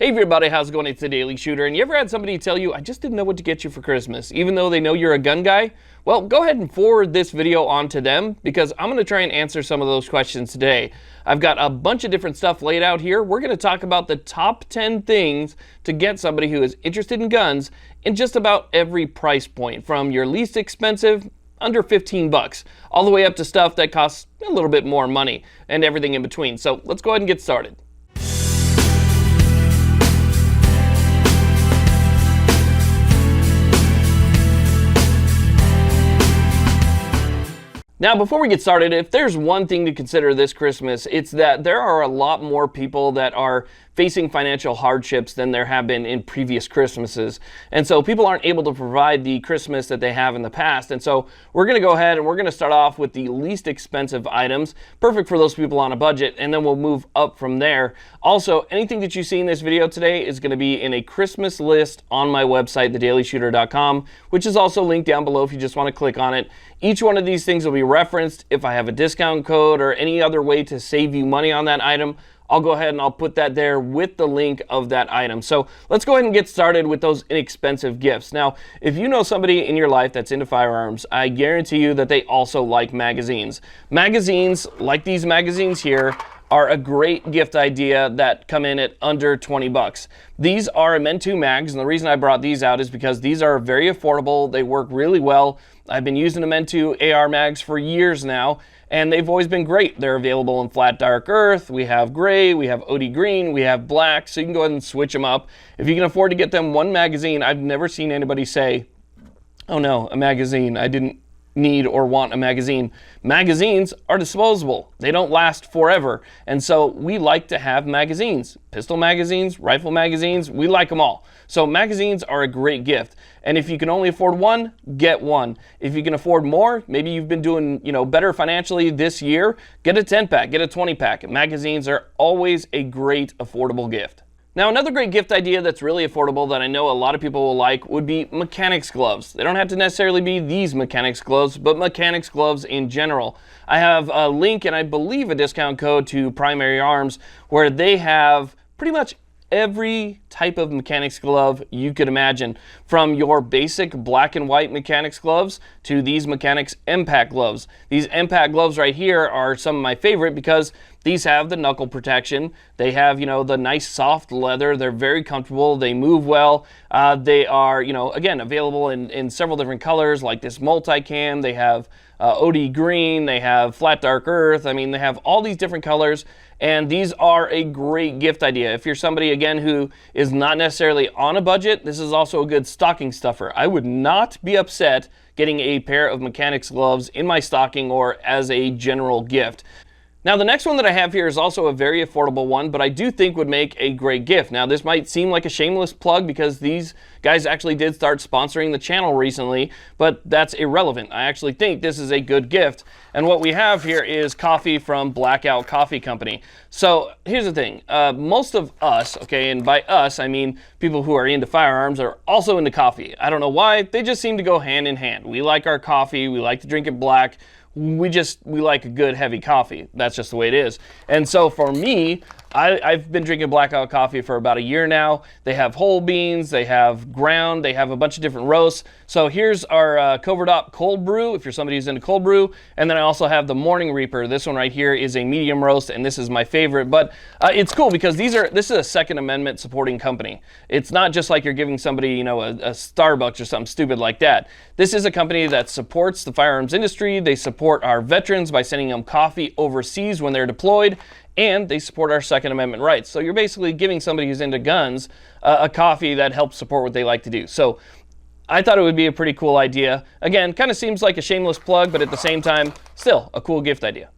Hey everybody, how's it going? It's the Daily Shooter, and you ever had somebody tell you, I just didn't know what to get you for Christmas, even though they know you're a gun guy? Well, go ahead and forward this video on to them, because I'm going to try and answer some of those questions today. I've got a bunch of different stuff laid out here. We're going to talk about the top 10 things to get somebody who is interested in guns in just about every price point, from your least expensive, under 15 bucks, all the way up to stuff that costs a little bit more money, and everything in between. So let's go ahead and get started. Now, before we get started, if there's one thing to consider this Christmas, it's that there are a lot more people that are facing financial hardships than there have been in previous Christmases. And so people aren't able to provide the Christmas that they have in the past. And so we're going to go ahead and we're going to start off with the least expensive items, perfect for those people on a budget, and then we'll move up from there. Also, anything that you see in this video today is going to be in a Christmas list on my website, thedailyshooter.com, which is also linked down below if you just want to click on it. Each one of these things will be referenced. If I have a discount code or any other way to save you money on that item, I'll go ahead and I'll put that there with the link of that item. So let's go ahead and get started with those inexpensive gifts. Now, if you know somebody in your life that's into firearms, I guarantee you that they also like magazines. Magazines, like these magazines here, are a great gift idea that come in at under 20 bucks. These are Men2 mags, and the reason I brought these out is because these are very affordable. They work really well. I've been using the Men2 AR mags for years now, and they've always been great. They're available in flat dark earth, we have gray, we have OD green, we have black, so you can go ahead and switch them up. If you can afford to get them one magazine, I've never seen anybody say, oh no, a magazine, I didn't need or want a magazine. Magazines are disposable. They don't last forever. And so we like to have magazines. Pistol magazines, rifle magazines, we like them all. So magazines are a great gift. And if you can only afford one, get one. If you can afford more, maybe you've been doing, better financially this year, get a 10-pack, get a 20-pack. Magazines are always a great affordable gift. Now, another great gift idea that's really affordable that I know a lot of people will like would be mechanics gloves. They don't have to necessarily be these mechanics gloves, but mechanics gloves in general. I have a link and I believe a discount code to Primary Arms where they have pretty much every type of mechanics glove you could imagine, from your basic black and white mechanics gloves to these mechanics impact gloves. These impact gloves right here are some of my favorite because these have the knuckle protection. They have, the nice soft leather. They're very comfortable. They move well. They are, again, available in several different colors, like this multicam. They have OD green. They have flat dark earth. I mean, they have all these different colors. And these are a great gift idea. If you're somebody, again, who is not necessarily on a budget, this is also a good stocking stuffer. I would not be upset getting a pair of mechanics gloves in my stocking or as a general gift. Now, the next one that I have here is also a very affordable one, but I do think would make a great gift. Now, this might seem like a shameless plug because these guys actually did start sponsoring the channel recently, but that's irrelevant. I actually think this is a good gift. And what we have here is coffee from Blackout Coffee Company. So here's the thing. Most of us, okay, and by us, I mean people who are into firearms are also into coffee. I don't know why. They just seem to go hand in hand. We like our coffee. We like to drink it black. We like a good heavy coffee. That's just the way it is. And so for me, I've been drinking Blackout coffee for about a year now. They have whole beans, they have ground, they have a bunch of different roasts. So here's our Covert Op cold brew, if you're somebody who's into cold brew. And then I also have the Morning Reaper. This one right here is a medium roast, and this is my favorite. But it's cool because this is a Second Amendment supporting company. It's not just like you're giving somebody, a Starbucks or something stupid like that. This is a company that supports the firearms industry. They support our veterans by sending them coffee overseas when they're deployed, and they support our Second Amendment rights. So you're basically giving somebody who's into guns a coffee that helps support what they like to do. So I thought it would be a pretty cool idea. Again, kind of seems like a shameless plug, but at the same time, still a cool gift idea.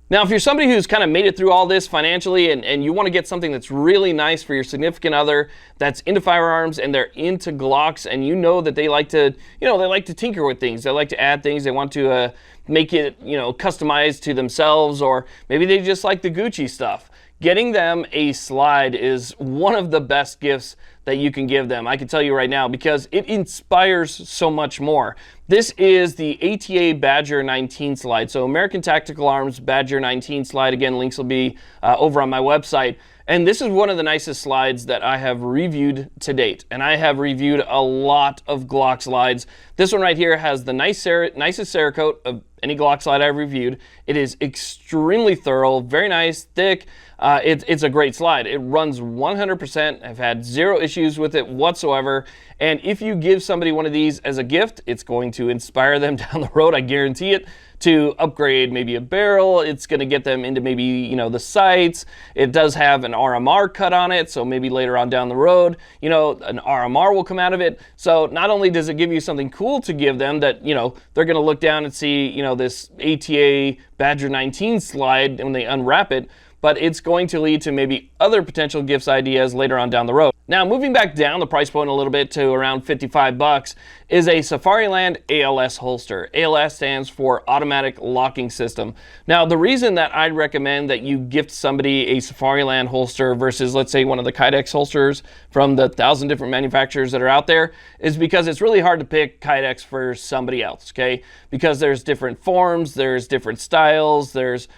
Now, if you're somebody who's kind of made it through all this financially and you want to get something that's really nice for your significant other that's into firearms and they're into Glocks, and you know that they like to, they like to tinker with things. They like to add things. They want to make it, customized to themselves, or maybe they just like the Gucci stuff. Getting them a slide is one of the best gifts that you can give them. I can tell you right now, because it inspires so much more. This is the ATA Badger 19 slide. So American Tactical Arms Badger 19 slide. Again, links will be over on my website. And this is one of the nicest slides that I have reviewed to date. And I have reviewed a lot of Glock slides. This one right here has the nicest Cerakote of any Glock slide I've reviewed. It is extremely thorough, very nice, thick. It's a great slide. It runs 100%. I've had zero issues with it whatsoever. And if you give somebody one of these as a gift, it's going to inspire them down the road, I guarantee it, to upgrade maybe a barrel. It's going to get them into maybe, you know, the sights. It does have an RMR cut on it, so maybe later on down the road, you know, an RMR will come out of it. So not only does it give you something cool to give them that, you know, they're going to look down and see, you know, this ATA Badger 19 slide when they unwrap it, but it's going to lead to maybe other potential gifts ideas later on down the road. Now, moving back down the price point a little bit to around $55 is a Safariland ALS holster. ALS stands for Automatic Locking System. Now, the reason that I'd recommend that you gift somebody a Safariland holster versus, let's say, one of the Kydex holsters from the 1,000 different manufacturers that are out there is because it's really hard to pick Kydex for somebody else, okay? Because there's different forms, there's different styles, there's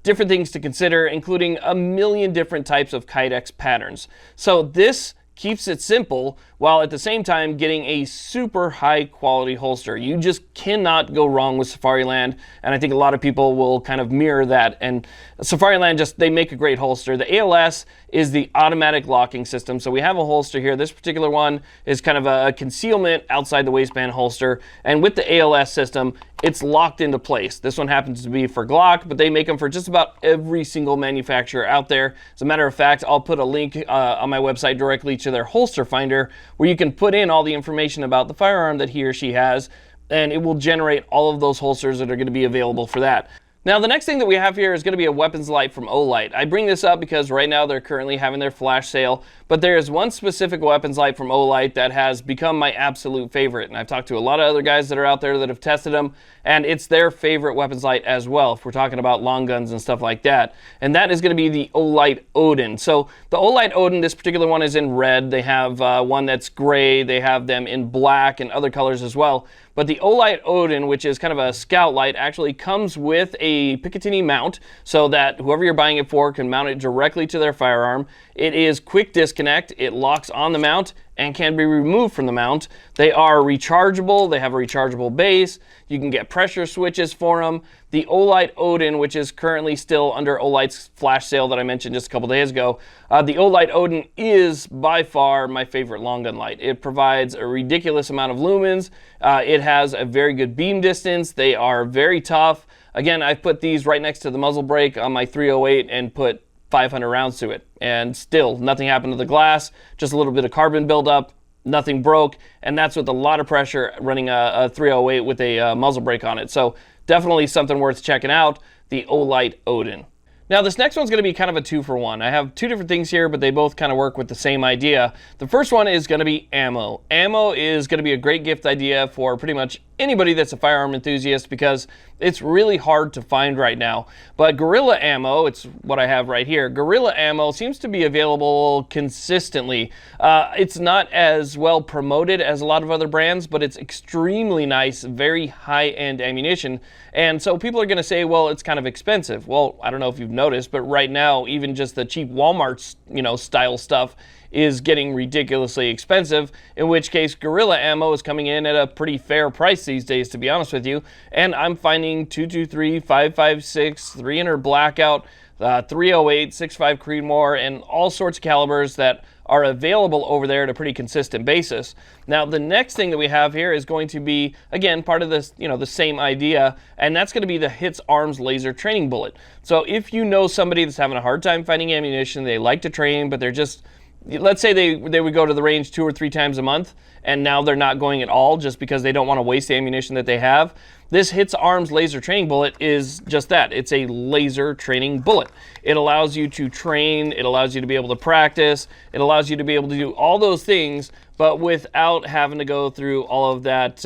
different things to consider, including a million different types of Kydex patterns. So this keeps it simple while at the same time getting a super high quality holster. You just cannot go wrong with Safariland, and I think a lot of people will kind of mirror that. And Safariland, just, they make a great holster. The ALS is the automatic locking system. So we have a holster here. This particular one is kind of a concealment outside the waistband holster, and with the ALS system, it's locked into place. This one happens to be for Glock, but they make them for just about every single manufacturer out there. As a matter of fact, I'll put a link on my website directly to their holster finder where you can put in all the information about the firearm that he or she has, and it will generate all of those holsters that are going to be available for that. Now, the next thing that we have here is going to be a weapons light from Olight. I bring this up because right now they're currently having their flash sale, but there is one specific weapons light from Olight that has become my absolute favorite. And I've talked to a lot of other guys that are out there that have tested them, and it's their favorite weapons light as well, if we're talking about long guns and stuff like that. And that is going to be the Olight Odin. So the Olight Odin, this particular one is in red. They have one that's gray. They have them in black and other colors as well. But the Olight Odin, which is kind of a scout light, actually comes with a Picatinny mount so that whoever you're buying it for can mount it directly to their firearm. It is quick disconnect. It locks on the mount and can be removed from the mount. They are rechargeable. They have a rechargeable base. You can get pressure switches for them. The Olight Odin, which is currently still under Olight's flash sale that I mentioned just a couple days ago, the Olight Odin is by far my favorite long gun light. It provides a ridiculous amount of lumens. It has a very good beam distance. They are very tough. Again, I've put these right next to the muzzle brake on my 308 and put 500 rounds to it, and still nothing happened to the glass, just a little bit of carbon buildup, nothing broke, and that's with a lot of pressure running a 308 with a muzzle brake on it. So definitely something worth checking out, the Olight Odin. Now, this next one's going to be kind of a 2-for-1. I have two different things here, but they both kind of work with the same idea. The first one is going to be ammo. Ammo is going to be a great gift idea for pretty much anybody that's a firearm enthusiast because it's really hard to find right now. But Gorilla Ammo, it's what I have right here. Gorilla Ammo seems to be available consistently. It's not as well promoted as a lot of other brands, but it's extremely nice, very high-end ammunition. And so people are going to say, well, it's kind of expensive. Well, I don't know if you've noticed, but right now, even just the cheap Walmart, style stuff is getting ridiculously expensive, in which case Gorilla Ammo is coming in at a pretty fair price these days, to be honest with you. And I'm finding 223, 556, 300 Blackout, 308, 6.5 Creedmoor, and all sorts of calibers that are available over there at a pretty consistent basis. Now, the next thing that we have here is going to be, again, part of this, the same idea, and that's going to be the HITS Arms Laser Training Bullet. So if you know somebody that's having a hard time finding ammunition, they like to train, but they're just, let's say they would go to the range 2 or 3 times a month, and now they're not going at all just because they don't want to waste the ammunition that they have. This HITS Arms Laser Training Bullet is just that. It's a laser training bullet. It allows you to train. It allows you to be able to practice. It allows you to be able to do all those things, but without having to go through all of that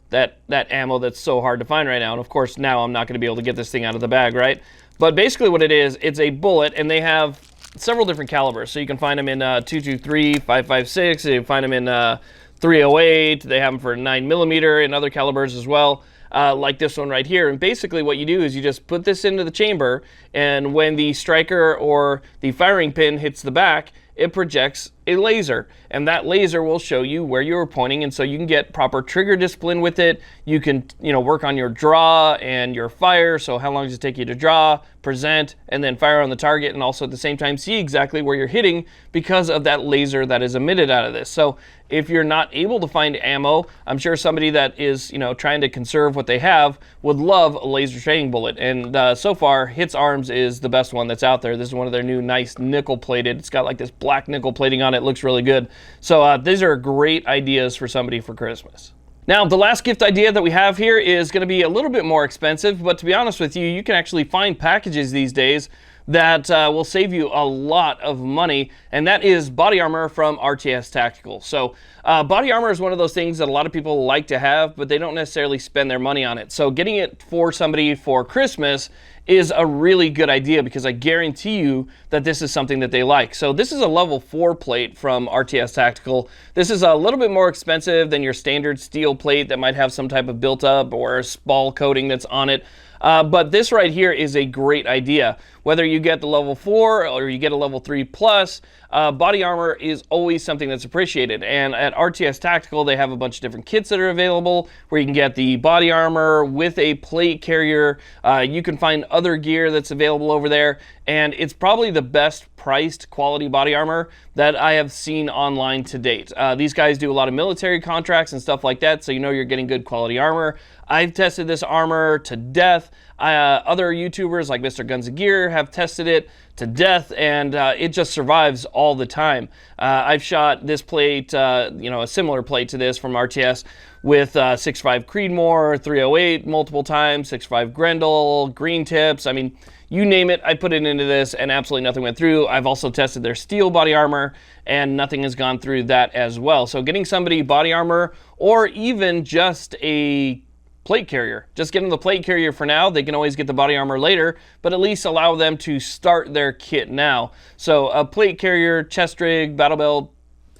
that ammo that's so hard to find right now. And of course, now I'm not going to be able to get this thing out of the bag, right? But basically what it is, it's a bullet, and they have several different calibers. So you can find them in 223, 556. You can find them in 308. They have them for 9mm and other calibers as well. like this one right here. And basically what you do is you just put this into the chamber, and when the striker or the firing pin hits the back, it projects a laser, and that laser will show you where you were pointing, and so you can get proper trigger discipline with it. You can, work on your draw and your fire, so how long does it take you to draw, present, and then fire on the target, and also at the same time see exactly where you're hitting because of that laser that is emitted out of this. So if you're not able to find ammo, I'm sure somebody that is, trying to conserve what they have would love a laser training bullet, and so far, Hits Arms is the best one that's out there. This is one of their new nice nickel plated. It's got like this black nickel plating on it. It looks really good. So these are great ideas for somebody for Christmas. Now, the last gift idea that we have here is going to be a little bit more expensive, but to be honest with you, you can actually find packages these days that will save you a lot of money, and that is body armor from RTS Tactical. So body armor is one of those things that a lot of people like to have, but they don't necessarily spend their money on it. So getting it for somebody for Christmas is a really good idea, because I guarantee you that this is something that they like. So this is a level 4 plate from RTS Tactical. This is a little bit more expensive than your standard steel plate that might have some type of built up or spall coating that's on it. But this right here is a great idea. Whether you get the level 4 or you get a level 3 plus, body armor is always something that's appreciated. And at RTS Tactical, they have a bunch of different kits that are available where you can get the body armor with a plate carrier. You can find other gear that's available over there, and it's probably the best priced quality body armor that I have seen online to date. These guys do a lot of military contracts and stuff like that, so you're getting good quality armor. I've tested this armor to death. Other YouTubers like Mr. Guns of Gear have tested it to death, and it just survives all the time. I've shot this plate, a similar plate to this from RTS with 6.5 Creedmoor, 308 multiple times, 6.5 Grendel, green tips. I mean, you name it, I put it into this and absolutely nothing went through. I've also tested their steel body armor and nothing has gone through that as well. So getting somebody body armor or even just a plate carrier, just get them the plate carrier for now. They can always get the body armor later, but at least allow them to start their kit now. So a plate carrier, chest rig, battle belt,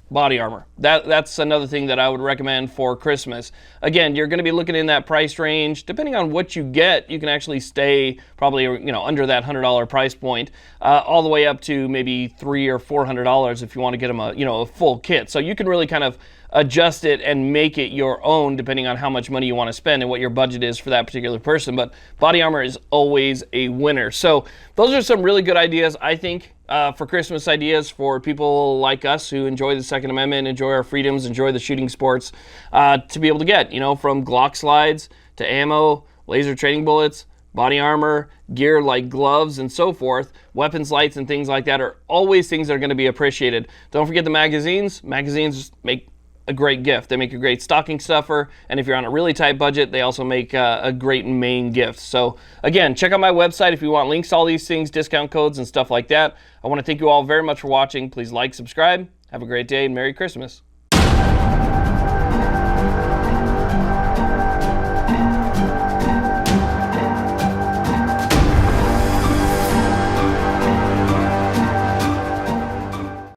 body armor. That's another thing that I would recommend for Christmas. Again, you're going to be looking in that price range. Depending on what you get, you can actually stay probably under that $100 price point, all the way up to maybe $300 or $400 if you want to get them a full kit. So you can really kind of adjust it and make it your own depending on how much money you want to spend and what your budget is for that particular person. But body armor is always a winner. So those are some really good ideas, I think, for Christmas ideas for people like us who enjoy the Second Amendment, enjoy our freedoms, enjoy the shooting sports, to be able to get, from Glock slides to ammo, laser training bullets, body armor, gear like gloves and so forth, weapons lights and things like that are always things that are going to be appreciated. Don't forget the magazines. Magazines make a great gift. They make a great stocking stuffer, and if you're on a really tight budget, they also make a great main gift. So again, check out my website if you want links to all these things, discount codes and stuff like that. I want to thank you all very much for watching. Please like, subscribe. Have a great day and Merry Christmas.